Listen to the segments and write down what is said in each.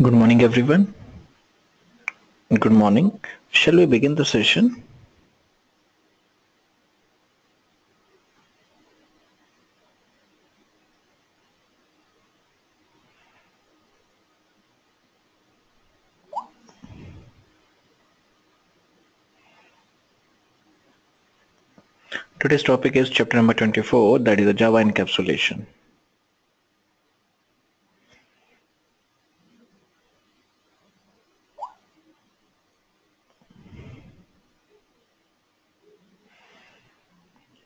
Good morning, everyone. Good morning. Shall we begin the session? Today's topic is chapter number 24, that is the Java encapsulation.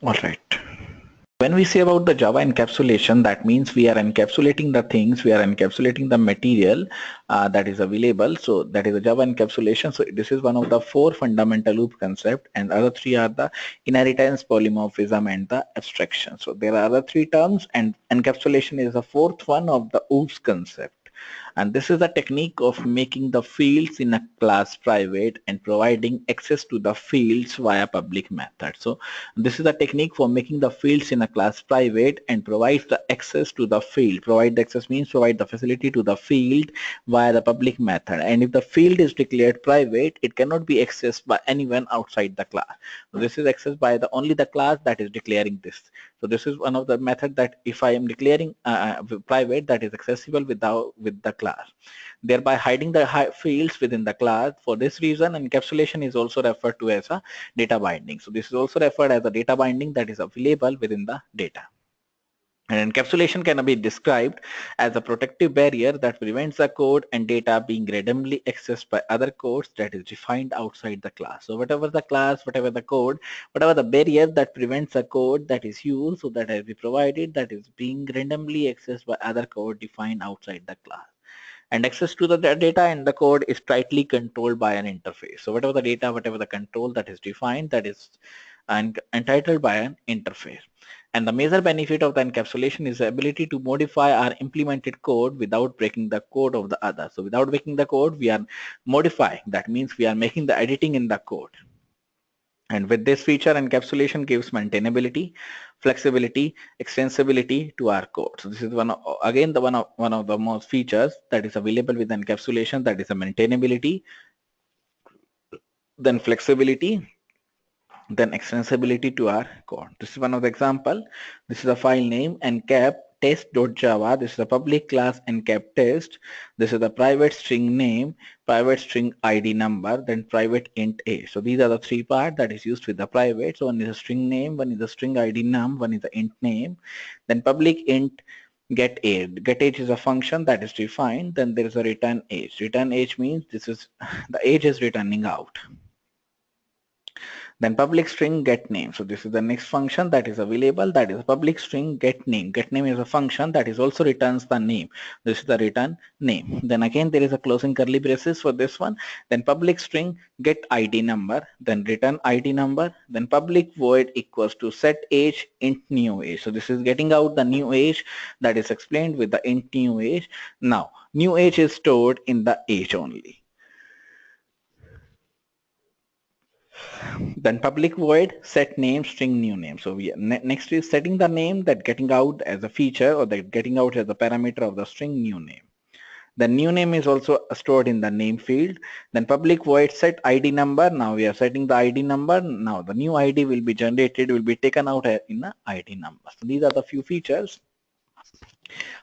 All right. When we say about the Java encapsulation, that means we are encapsulating the things, we are encapsulating the material that is available. So that is a Java encapsulation. So this is one of the four fundamental loop concept, and other three are the inheritance, polymorphism, and the abstraction. So there are other three terms, and encapsulation is the fourth one of the OOPS concept. And this is a technique of making the fields in a class private and providing access to the fields via public method. So this is a technique for making the fields in a class private and provides the access to the field. Provide the access means provide the facility to the field via the public method. And if the field is declared private, it cannot be accessed by anyone outside the class. So this is accessed by only the class that is declaring this. So this is one of the method that if I am declaring private, that is accessible with the class, thereby hiding the fields within the class. For this reason, encapsulation is also referred to as a data binding. So this is also referred as a data binding that is available within the data. And encapsulation can be described as a protective barrier that prevents the code and data being randomly accessed by other codes that is defined outside the class. So whatever the class, whatever the code, whatever the barrier that prevents a code that is used, so that has been provided, that is being randomly accessed by other code defined outside the class. And access to the data and the code is tightly controlled by an interface. So whatever the data, whatever the control that is defined, that is entitled by an interface. And the major benefit of the encapsulation is the ability to modify our implemented code without breaking the code of the other. So without breaking the code, we are modifying. That means we are making the editing in the code. And with this feature, encapsulation gives maintainability, flexibility, extensibility to our code. So this is one of the most features that is available with encapsulation, that is a maintainability, then flexibility, then extensibility to our code. This is one of the example. This is a file name encap test.java. This is a public class encap test. This is the private string name, private string ID number, then private int a. So these are the three parts that is used with the private. So one is a string name, one is a string ID num, one is the int name, then public int get age. Get age is a function that is defined. Then there is a return age. Return age means this is the age is returning out. Then public string get name. So this is the next function that is available, that is public string get name. Get name is a function that is also returns the name. This is the return name. Then again there is a closing curly braces for this one. Then public string get ID number, then return ID number, then public void equals to set age int new age. So this is getting out the new age that is explained with the int new age. Now new age is stored in the age only. Then public void set name string new name. So we next is setting the name, that getting out as a feature, or that getting out as a parameter of the string new name. The new name is also stored in the name field. Then public void set ID number. Now we are setting the ID number. Now the new ID will be generated, will be taken out in the ID number. So these are the few features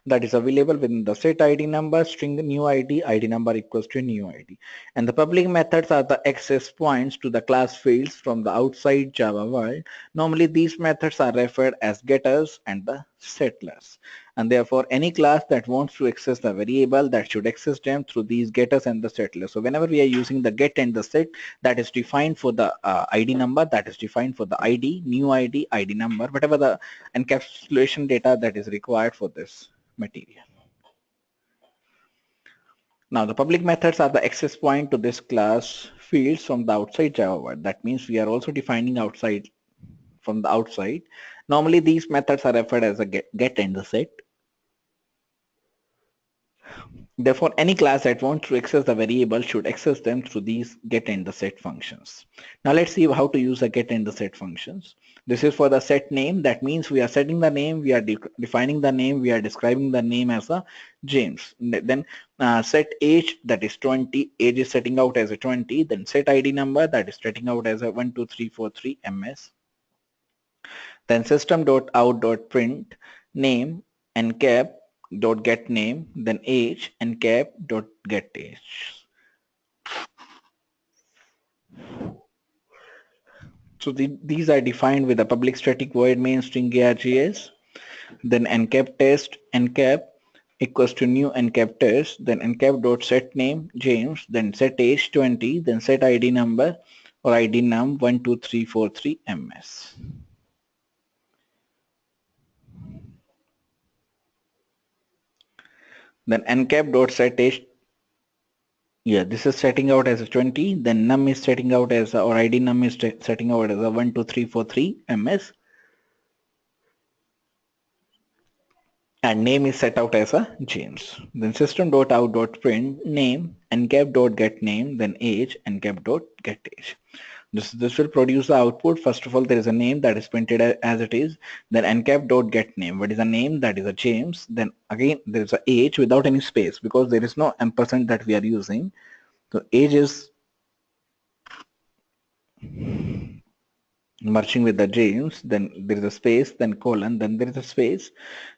that is available within the set ID number, string new ID number equals to new ID. And the public methods are the access points to the class fields from the outside Java world. Normally these methods are referred as getters and the settlers. And therefore any class that wants to access the variable, that should access them through these getters and the settlers. So whenever we are using the get and the set, that is defined for the ID number, that is defined for the ID, new ID, ID number, whatever the encapsulation data that is required for this material. Now the public methods are the access point to this class fields from the outside Java world. That means we are also defining outside from the outside. Normally these methods are referred as a get and the set. Therefore, any class that wants to access the variable should access them through these get and the set functions. Now let's see how to use the get and the set functions. This is for the set name. That means we are setting the name, we are defining the name, we are describing the name as a James. Then set age, that is 20. Age is setting out as a 20. Then set ID number, that is setting out as a 12343 MS. Then system.out.print name encap dot get name, then age encap dot get age. So these are defined with a public static void main string args. Then encap test encap equals to new encap test, then encap dot set name James, then set age 20, then set ID number or ID num 12343 MS. Then encap dot set age, yeah, this is setting out as a 20, then num is setting out as a, or ID num is setting out as a 12343 MS, and name is set out as a James. Then system.out.print name encap.get name, then age encap.get age. This will produce the output. First of all, there is a name that is printed as it is. Then encap.get name. What is a name? That is a James. Then again there is a age without any space because there is no ampersand that we are using. So age is merging with the James, then there is a space, then colon, then there is a space,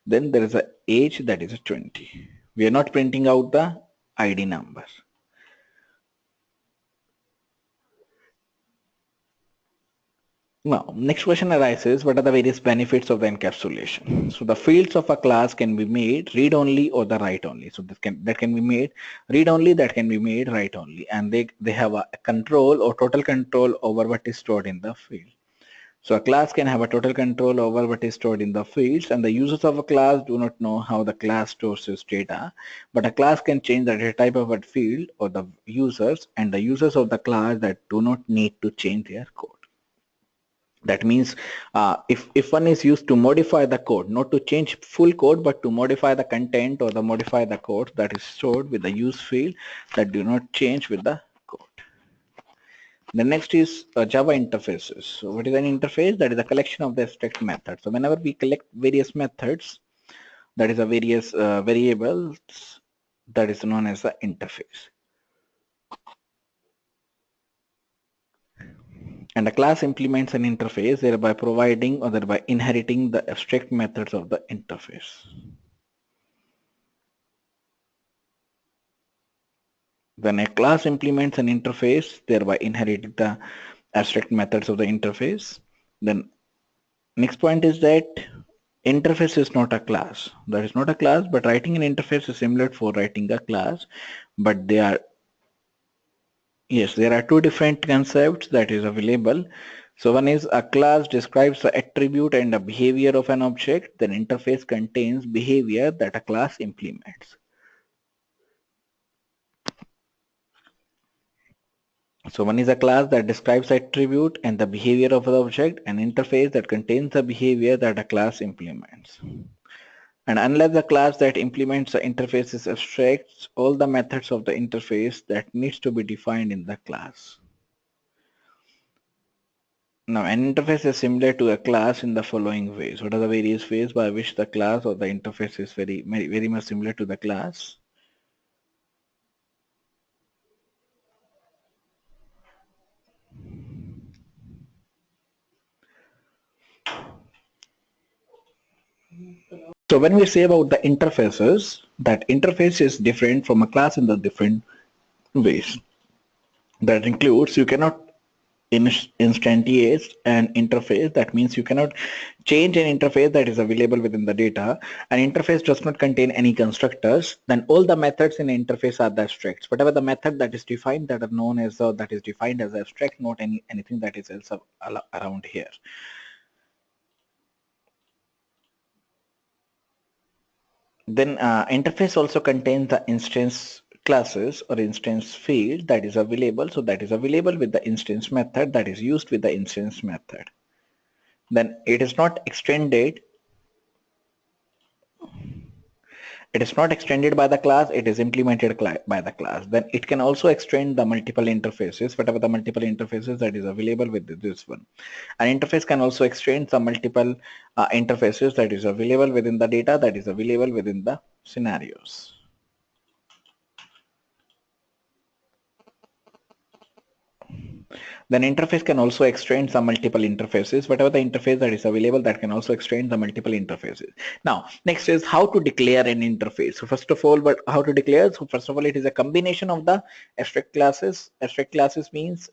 then there is a age, that is a 20. We are not printing out the ID number. Now, next question arises, what are the various benefits of the encapsulation? So the fields of a class can be made read-only or the write-only. So that can be made read-only, that can be made write-only, and they have a control or total control over what is stored in the field. So a class can have a total control over what is stored in the fields, and the users of a class do not know how the class stores its data, but a class can change the data type of a field or the users, and the users of the class that do not need to change their code. That means if one is used to modify the code, not to change full code, but to modify the content or the modify the code that is stored with the use field that do not change with the code. The next is Java interfaces. So what is an interface? That is a collection of the abstract methods. So whenever we collect various methods, that is a various variables, that is known as the interface. And a class implements an interface, thereby providing or thereby inheriting the abstract methods of the interface. When a class implements an interface, thereby inheriting the abstract methods of the interface, then next point is that interface is not a class. That is not a class, but writing an interface is similar for writing a class, but they are, yes, there are two different concepts that is available. So one is a class describes the attribute and the behavior of an object, then interface contains behavior that a class implements. So one is a class that describes the attribute and the behavior of the object, an interface that contains the behavior that a class implements. And unless the class that implements the interface is abstract, all the methods of the interface that needs to be defined in the class. Now, an interface is similar to a class in the following ways. What are the various ways by which the class or the interface is very much similar to the class? So when we say about the interfaces, that interface is different from a class in the different ways. That includes you cannot instantiate an interface. That means you cannot change an interface that is available within the data. An interface does not contain any constructors. Then all the methods in an interface are the abstracts. Whatever the method that is defined, that are known as that is defined as abstract, not anything that is else around here. Then interface also contains the instance classes or instance field that is available. So that is available with the instance method that is used with the instance method. Then it is not extended, It is not extended by the class, it is implemented by the class. Then it can also extend the multiple interfaces, whatever the multiple interfaces that is available with this one. An interface can also extend the multiple interfaces that is available within the data, that is available within the scenarios. Then interface can also extend some multiple interfaces, whatever the interface that is available that can also extend the multiple interfaces. Now, next is how to declare an interface. So first of all, but how to declare? So first of all, it is a combination of the abstract classes. Abstract classes means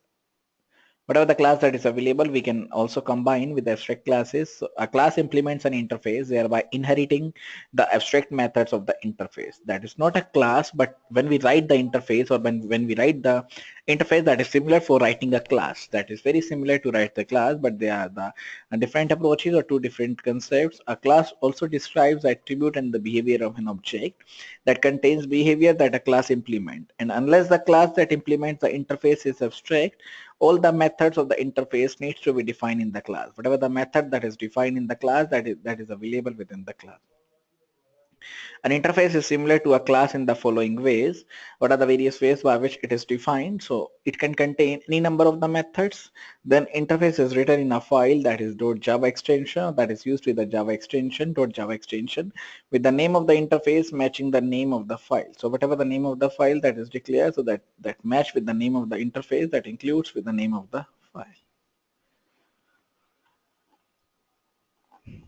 whatever the class that is available, we can also combine with the abstract classes. So a class implements an interface, thereby inheriting the abstract methods of the interface. That is not a class, but when we write the interface, or when we write the interface, that is similar for writing a class. That is very similar to write the class, but they are the different approaches or two different concepts. A class also describes the attribute and the behavior of an object that contains behavior that a class implement. And unless the class that implements the interface is abstract, all the methods of the interface needs to be defined in the class. Whatever the method that is defined in the class, that is available within the class. An interface is similar to a class in the following ways. What are the various ways by which it is defined? So it can contain any number of the methods. Then interface is written in a file, that is .java extension, that is used with the Java extension, .java extension, with the name of the interface matching the name of the file. So whatever the name of the file that is declared, so that match with the name of the interface, that includes with the name of the file.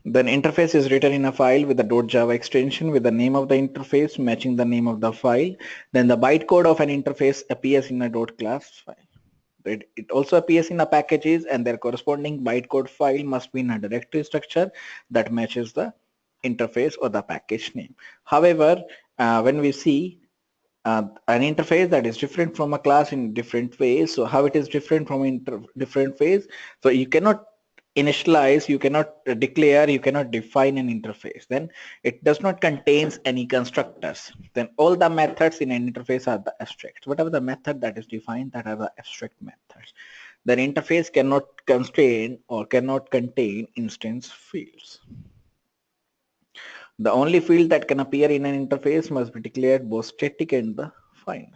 Then interface is written in a file with the .java extension with the name of the interface matching the name of the file. Then the bytecode of an interface appears in a .class file. It also appears in the packages, and their corresponding bytecode file must be in a directory structure that matches the interface or the package name. However, when we see an interface that is different from a class in different ways, so how it is different from different ways? So you cannot initialize, you cannot declare, you cannot define an interface. Then it does not contains any constructors. Then all the methods in an interface are the abstract. Whatever the method that is defined, that are the abstract methods. Then interface cannot constrain or cannot contain instance fields. The only field that can appear in an interface must be declared both static and the final.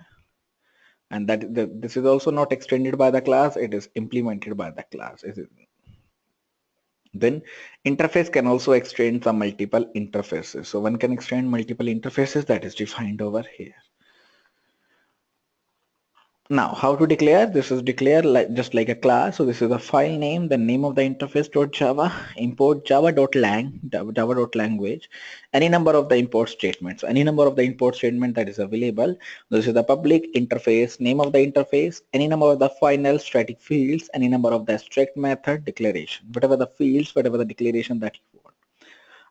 And this is also not extended by the class, it is implemented by the class. Then interface can also extend some multiple interfaces. So one can extend multiple interfaces, that is defined over here. Now, how to declare? This is declared just like a class. So this is a file name, the name of the interface.java, import java.lang, java.language, any number of the import statements, any number of the import statement that is available. This is the public interface, name of the interface, any number of the final static fields, any number of the abstract method declaration, whatever the fields, whatever the declaration that you want.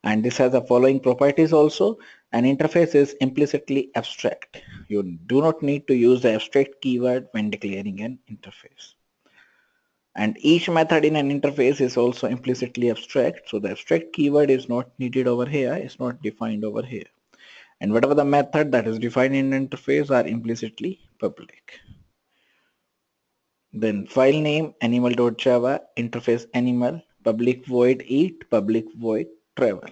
And this has the following properties also. An interface is implicitly abstract. You do not need to use the abstract keyword when declaring an interface. And each method in an interface is also implicitly abstract. So the abstract keyword is not needed over here, it's not defined over here. And whatever the method that is defined in an interface are implicitly public. Then file name animal.java, interface animal, public void eat, public void travel.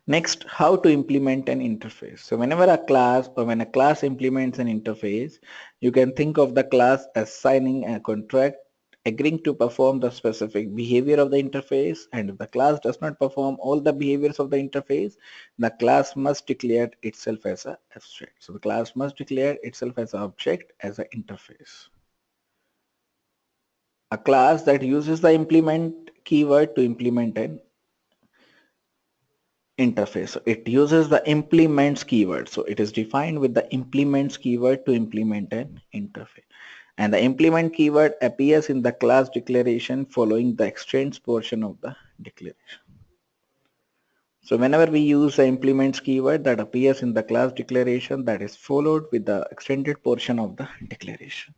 Next, how to implement an interface. So whenever a class or when a class implements an interface, you can think of the class as signing a contract agreeing to perform the specific behavior of the interface, and if the class does not perform all the behaviors of the interface, the class must declare itself as an abstract. So the class must declare itself as an object as an interface. A class that uses the implement keyword to implement an interface. So it uses the implements keyword. So it is defined with the implements keyword to implement an interface. And the implement keyword appears in the class declaration following the extends portion of the declaration. So whenever we use the implements keyword, that appears in the class declaration, that is followed with the extended portion of the declaration.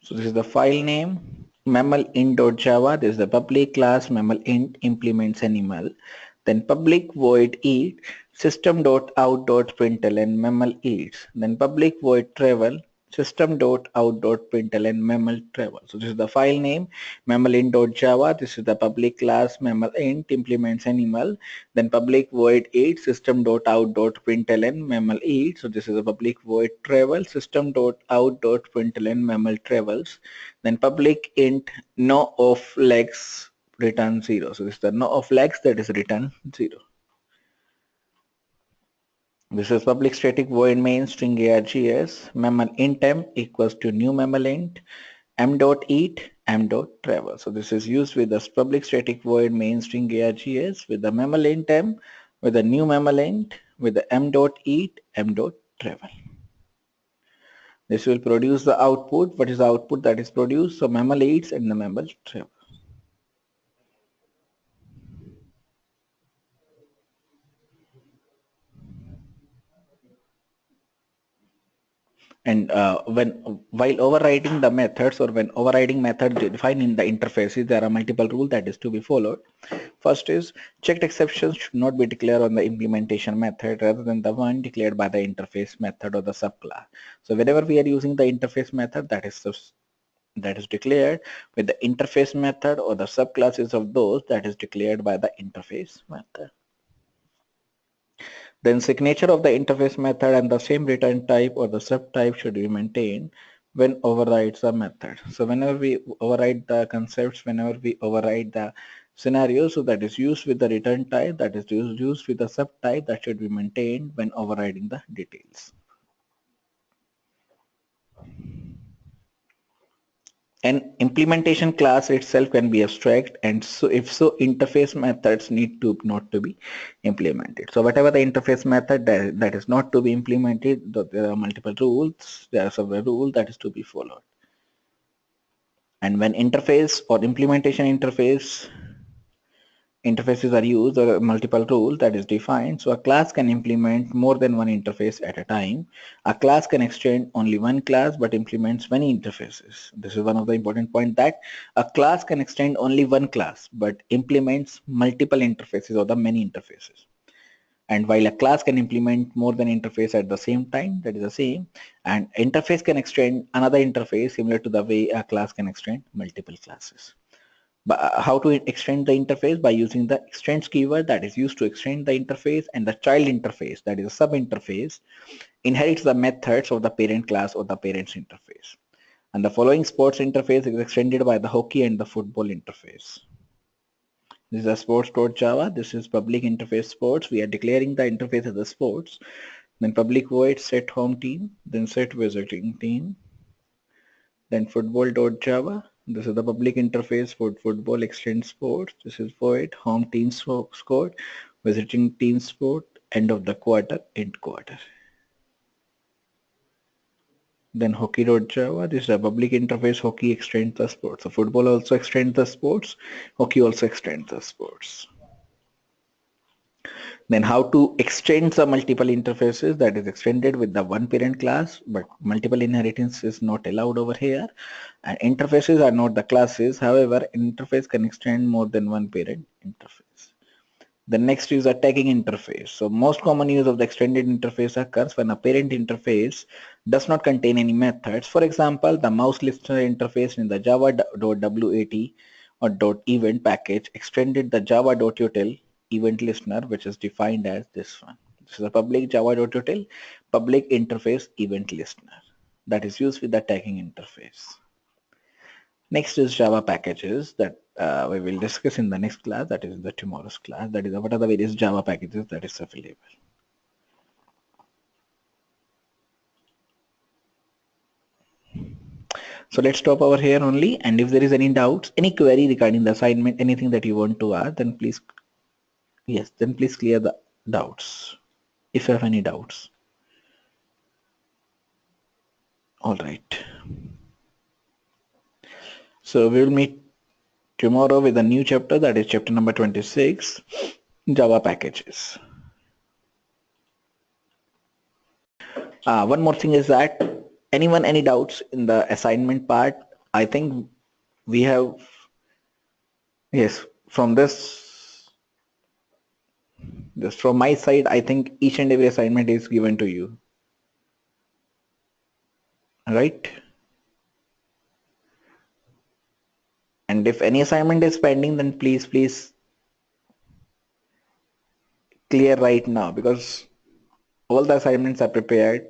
So this is the file name, mammal_int.java. This is the public class mammal_int implements animal. Then public void eat system.out.println mammal eats. Then public void travel system.out.println mammal travel. So this is the file name mammal_int.java. This is the public class mammal_int implements animal. Then public void eat system.out.println mammal eat. So this is a public void travel system.out.println mammal travels. Then public int no of legs return 0. So this is the no of legs, that is return 0. This is public static void main string args mammal int m equals to new mammal int m dot eat m dot travel. So this is used with the public static void main string args with the mammal int m with the new mammal int with the m dot eat m dot travel. This will produce the output. What is the output that is produced? So mammal eats and the mammal travel. And while overriding the methods or when overriding method defined in the interfaces, there are multiple rules that is to be followed. First is checked exceptions should not be declared on the implementation method rather than the one declared by the interface method or the subclass. So whenever we are using the interface method, that is declared with the interface method or the subclasses of those that is declared by the interface method. Then signature of the interface method and the same return type or the subtype should be maintained when overrides the method. So whenever we override the concepts, whenever we override the scenario, so that is used with the return type, that is used with the subtype, that should be maintained when overriding the details. An implementation class itself can be abstract, and so if so, interface methods need to not to be implemented. So whatever the interface method that is not to be implemented, there are multiple rules. There are several rules that is to be followed. And when interface or implementation interfaces are used or multiple rules that is defined. So a class can implement more than one interface at a time. A class can extend only one class but implements many interfaces. This is one of the important points, that a class can extend only one class but implements multiple interfaces or the many interfaces. And while a class can implement more than interface at the same time, that is the same, and interface can extend another interface similar to the way a class can extend multiple classes. How to extend the interface? By using the extends keyword that is used to extend the interface, and the child interface, that is a sub interface, inherits the methods of the parent class or the parent's interface. And the following sports interface is extended by the hockey and the football interface. This is a sports.java. This is public interface sports. We are declaring the interface as the sports. Then public void set home team, then set visiting team, then football.java. This is the public interface for football extend sports. This is void home team score, visiting team sport, end of the quarter, end quarter. Then hockey.java. This is a public interface. Hockey extends the sports. So football also extends the sports. Hockey also extends the sports. Then how to extend the multiple interfaces, that is extended with the one parent class, but multiple inheritance is not allowed over here. And interfaces are not the classes. However, an interface can extend more than one parent interface. The next is a tagging interface. So most common use of the extended interface occurs when a parent interface does not contain any methods. For example, the mouse listener interface in the java.wat or .event package extended the java.util event listener, which is defined as this one. This is a public java.util public interface event listener that is used with the tagging interface. Next is Java packages that we will discuss in the next class, that is the tomorrow's class. That is what are the various Java packages that is available. So let's stop over here only, and if there is any doubts, any query regarding the assignment, anything that you want to ask, then please, yes, then please clear the doubts if you have any doubts. All right. So we will meet tomorrow with a new chapter, that is chapter number 26, Java packages. One more thing is that any doubts in the assignment part, I think we have, yes, from this, just from my side, I think each and every assignment is given to you, right? And if any assignment is pending, then please clear right now, because all the assignments are prepared.